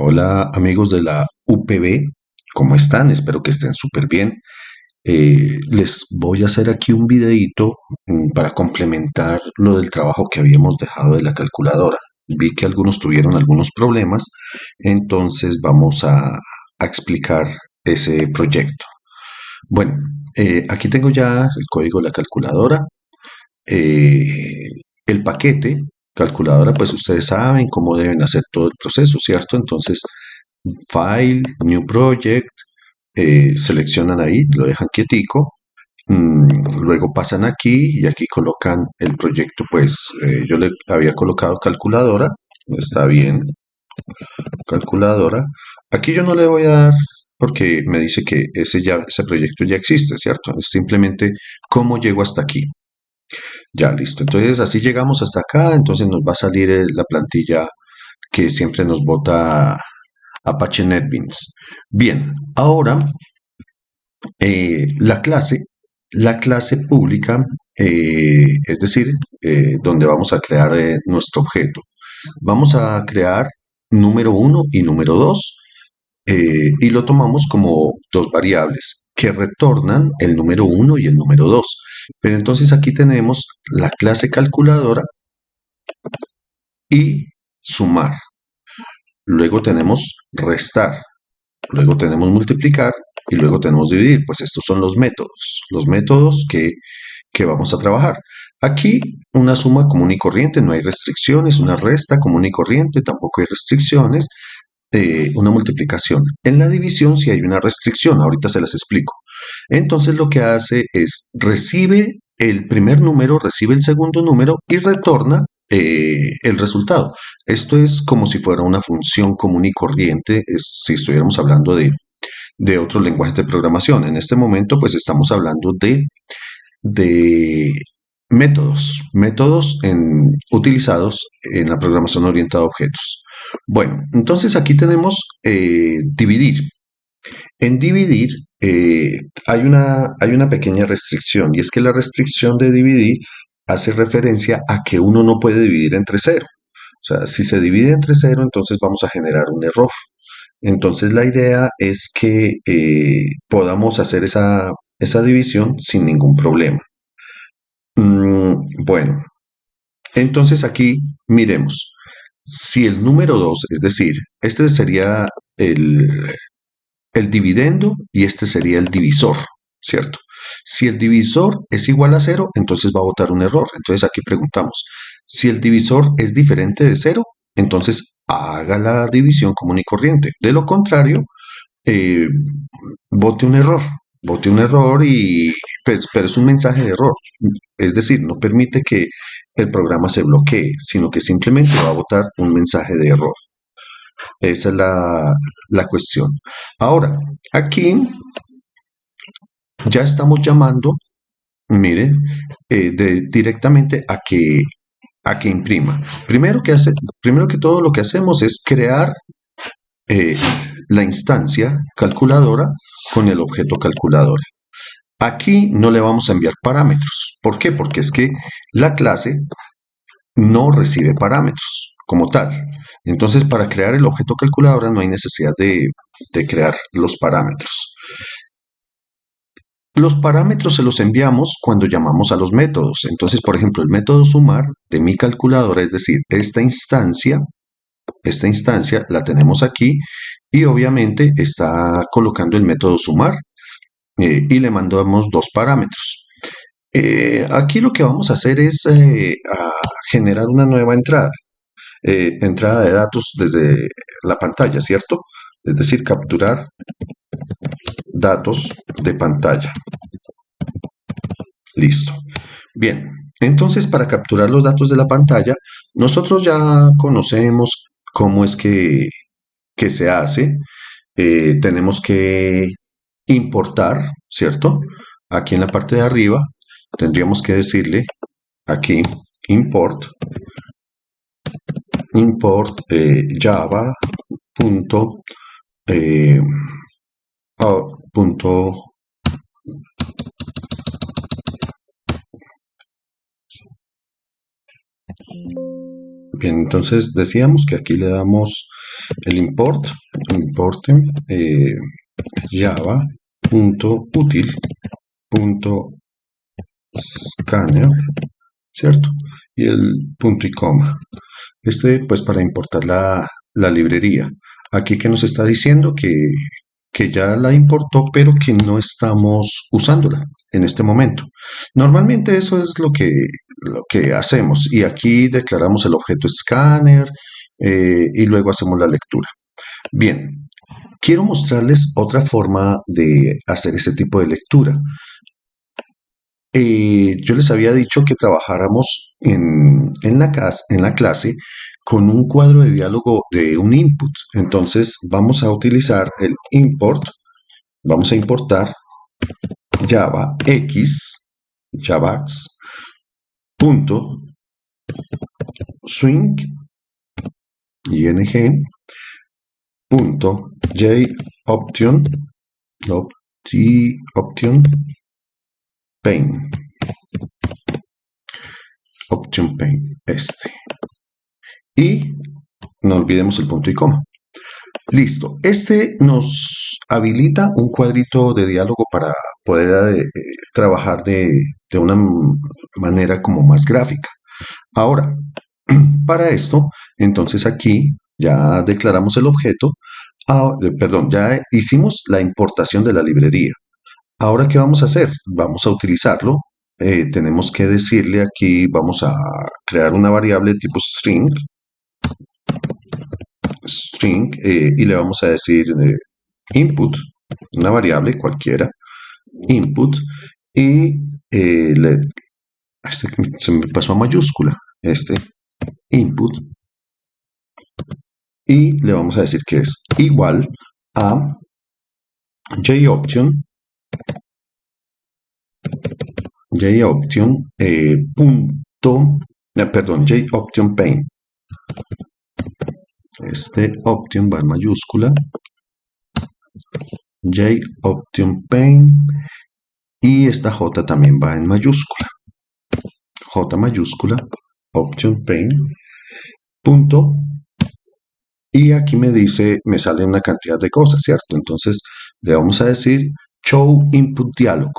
Hola amigos de la UPB, ¿cómo están? Espero que estén súper bien. Les voy a hacer aquí un videíto para complementar lo del trabajo que habíamos dejado de la calculadora. Vi que algunos tuvieron algunos problemas, entonces vamos a explicar ese proyecto. Bueno, aquí tengo ya el código de la calculadora. Eh, el paquete calculadora, pues ustedes saben cómo deben hacer todo el proceso, ¿cierto? Entonces, File, New Project, seleccionan ahí, lo dejan quietico, luego pasan aquí y aquí colocan el proyecto, pues yo le había colocado calculadora, está bien, calculadora. Aquí yo no le voy a dar porque me dice que ese proyecto ya existe, ¿cierto? Es simplemente cómo llego hasta aquí. Ya, listo. Entonces así llegamos hasta acá, entonces nos va a salir la plantilla que siempre nos bota Apache NetBeans. Bien, ahora la clase pública, es decir, donde vamos a crear nuestro objeto. Vamos a crear número uno y número 2 y lo tomamos como dos variables que retornan el número uno y el número 2. Pero entonces aquí tenemos la clase calculadora y sumar. Luego tenemos restar. Luego tenemos multiplicar y luego tenemos dividir. Pues estos son los métodos que vamos a trabajar. Aquí una suma común y corriente, no hay restricciones, una resta común y corriente, tampoco hay restricciones, una multiplicación. En la división sí hay una restricción, ahorita se las explico. Entonces lo que hace es recibe el primer número, recibe el segundo número y retorna el resultado. Esto es como si fuera una función común y corriente, si estuviéramos hablando de otros lenguajes de programación. En este momento pues estamos hablando de métodos utilizados en la programación orientada a objetos. Bueno, entonces aquí tenemos dividir. En dividir hay una pequeña restricción y es que la restricción de dividir hace referencia a que uno no puede dividir entre cero. O sea, si se divide entre cero, entonces vamos a generar un error. Entonces la idea es que podamos hacer esa división sin ningún problema. Bueno, entonces aquí miremos. Si el número 2, es decir, este sería el, el dividendo y este sería el divisor, ¿cierto? Si el divisor es igual a cero, entonces va a botar un error. Entonces aquí preguntamos, si el divisor es diferente de cero, entonces haga la división común y corriente. De lo contrario, eh, bote un error. Bote un error pero es un mensaje de error. Es decir, no permite que el programa se bloquee, sino que simplemente va a botar un mensaje de error. Esa es la cuestión. Ahora, aquí ya estamos llamando, mire, directamente a que imprima. Primero que todo lo que hacemos es crear eh, la instancia calculadora con el objeto calculadora. Aquí no le vamos a enviar parámetros. ¿Por qué? Porque es que la clase no recibe parámetros como tal. Entonces, para crear el objeto calculadora no hay necesidad de crear los parámetros. Los parámetros se los enviamos cuando llamamos a los métodos. Entonces, por ejemplo, el método sumar de mi calculadora, es decir, esta instancia la tenemos aquí y obviamente está colocando el método sumar y le mandamos dos parámetros. Aquí lo que vamos a hacer es a generar una nueva entrada. Entrada de datos desde la pantalla, ¿cierto? Es decir, capturar datos de pantalla. Listo. Bien, entonces para capturar los datos de la pantalla, nosotros ya conocemos cómo es que se hace. Tenemos que importar, ¿cierto? Aquí en la parte de arriba tendríamos que decirle aquí import java punto, eh, punto bien, entonces decíamos que aquí le damos el importen java.util.scanner, ¿cierto? Y el punto y coma. Pues para importar la librería. Aquí que nos está diciendo que ya la importó, pero que no estamos usándola en este momento. Normalmente eso es lo que hacemos. Y aquí declaramos el objeto scanner y luego hacemos la lectura. Bien, quiero mostrarles otra forma de hacer ese tipo de lectura. Yo les había dicho que trabajáramos en la clase con un cuadro de diálogo de un input. Entonces vamos a utilizar el import, vamos a importar javax, punto, swing, ing, punto, joption, option, paint, option paint, y no olvidemos el punto y coma. Listo. Nos habilita un cuadrito de diálogo para poder trabajar de una manera como más gráfica. Ahora, para esto, entonces aquí ya declaramos el objeto. Perdón, ya hicimos la importación de la librería. Ahora, ¿qué vamos a hacer? Vamos a utilizarlo. Tenemos que decirle aquí, vamos a crear una variable tipo string y le vamos a decir input, una variable cualquiera, input, y se me pasó a mayúscula, input, y le vamos a decir que es igual a joption, joption paint. Option va en mayúscula, joption paint, y esta J también va en mayúscula. J mayúscula, option paint, punto, y aquí me sale una cantidad de cosas, ¿cierto? Entonces le vamos a decir show input dialog,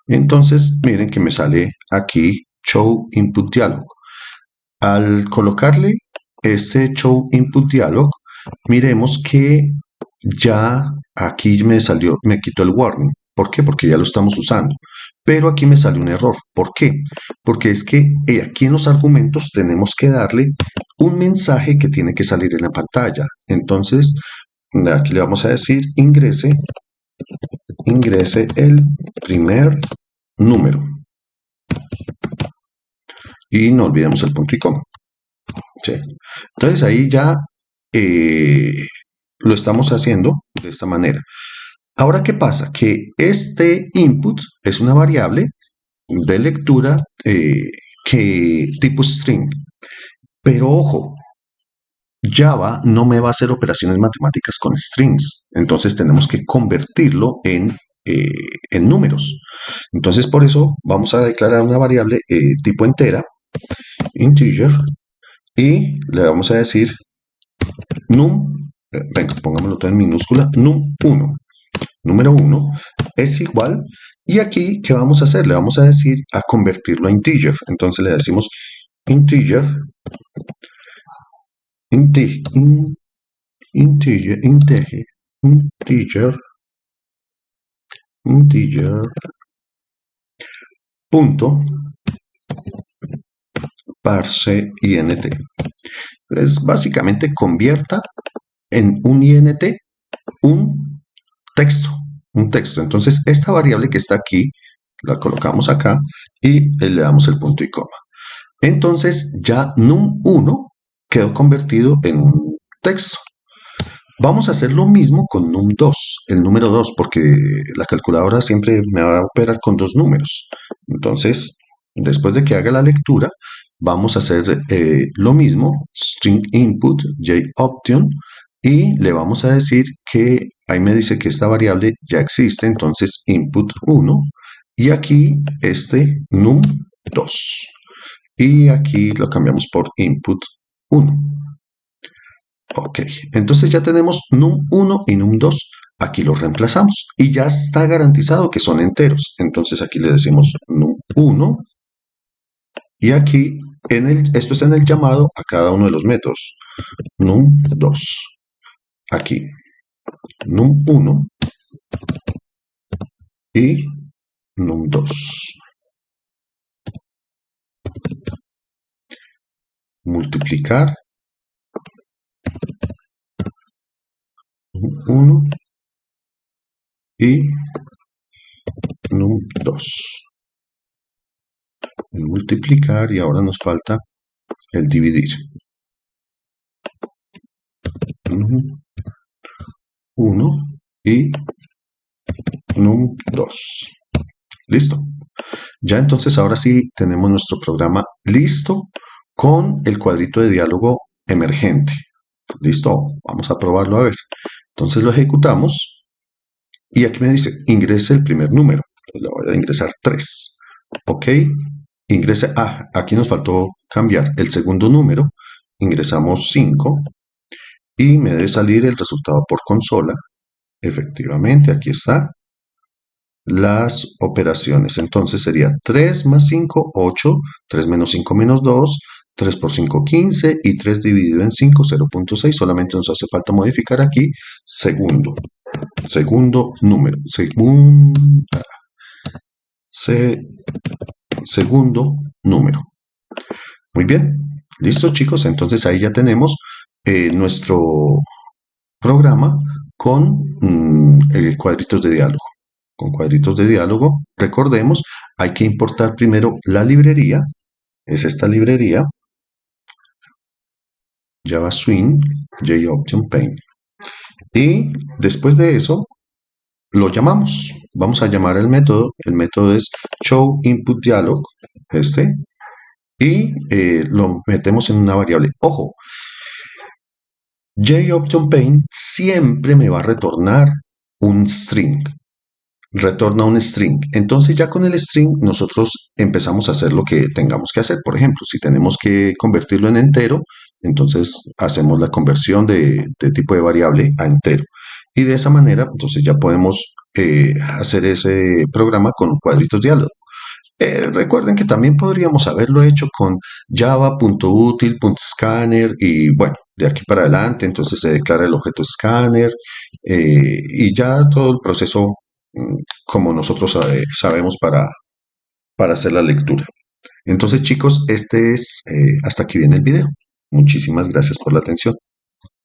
Entonces miren que me sale aquí show input dialog. Al colocarle este show input dialog, miremos que ya aquí me quitó el warning. ¿Por qué? Porque ya lo estamos usando. Pero aquí me sale un error. ¿Por qué? Porque es que aquí en los argumentos tenemos que darle un mensaje que tiene que salir en la pantalla. Entonces, aquí le vamos a decir ingrese el primer número. Y no olvidemos el punto y coma. ¿Sí? Entonces ahí ya lo estamos haciendo de esta manera. Ahora, ¿qué pasa? Que este input es una variable de lectura tipo string. Pero ojo, Java no me va a hacer operaciones matemáticas con strings. Entonces tenemos que convertirlo en números. Entonces por eso vamos a declarar una variable tipo entera, integer, y le vamos a decir num, venga, pongámoslo todo en minúscula, num1. Número 1 es igual, y aquí, ¿qué vamos a hacer? Le vamos a decir a convertirlo a integer. Entonces le decimos integer, punto, parse int. Entonces, básicamente convierta en un int un texto, Entonces, esta variable que está aquí, la colocamos acá y le damos el punto y coma. Entonces, ya num1 quedó convertido en un texto. Vamos a hacer lo mismo con num2, el número 2, porque la calculadora siempre me va a operar con dos números. Entonces, después de que haga la lectura, vamos a hacer lo mismo, string input, joption, y le vamos a decir que, ahí me dice que esta variable ya existe, entonces input 1, y aquí num2. Y aquí lo cambiamos por input 1. Ok, entonces ya tenemos num1 y num2. Aquí los reemplazamos y ya está garantizado que son enteros. Entonces aquí le decimos num1 y aquí esto es en el llamado a cada uno de los métodos. Num2. Aquí num1 y num2. Multiplicar num1 y num2. Multiplicar y ahora nos falta el dividir. Num1 y num2. Listo. Ya entonces ahora sí tenemos nuestro programa listo con el cuadrito de diálogo emergente. Listo, vamos a probarlo a ver. Entonces lo ejecutamos y aquí me dice ingrese el primer número. Le voy a ingresar 3. Ok, ingrese. Aquí nos faltó cambiar el segundo número. Ingresamos 5 y me debe salir el resultado por consola. Efectivamente, aquí está las operaciones. Entonces sería 3 más 5, 8, 3 menos 5 menos 2, 3 por 5, 15 y 3 dividido en 5, 0.6. Solamente nos hace falta modificar aquí segundo número, segundo número. Muy bien, listo chicos, entonces ahí ya tenemos nuestro programa con cuadritos de diálogo. Con cuadritos de diálogo, recordemos, hay que importar primero la librería, es esta librería, Java Swing, JOptionPaint. Y después de eso, lo llamamos. Vamos a llamar el método es showInputDialog, y lo metemos en una variable. Ojo, JOptionPaint siempre me va a retornar un string. Retorna un string. Entonces ya con el string nosotros empezamos a hacer lo que tengamos que hacer. Por ejemplo, si tenemos que convertirlo en entero, entonces hacemos la conversión de tipo de variable a entero. Y de esa manera, entonces ya podemos hacer ese programa con cuadritos diálogo. Recuerden que también podríamos haberlo hecho con java.util.scanner y bueno, de aquí para adelante entonces se declara el objeto scanner y ya todo el proceso como nosotros sabemos para hacer la lectura. Entonces chicos, hasta aquí viene el video. Muchísimas gracias por la atención.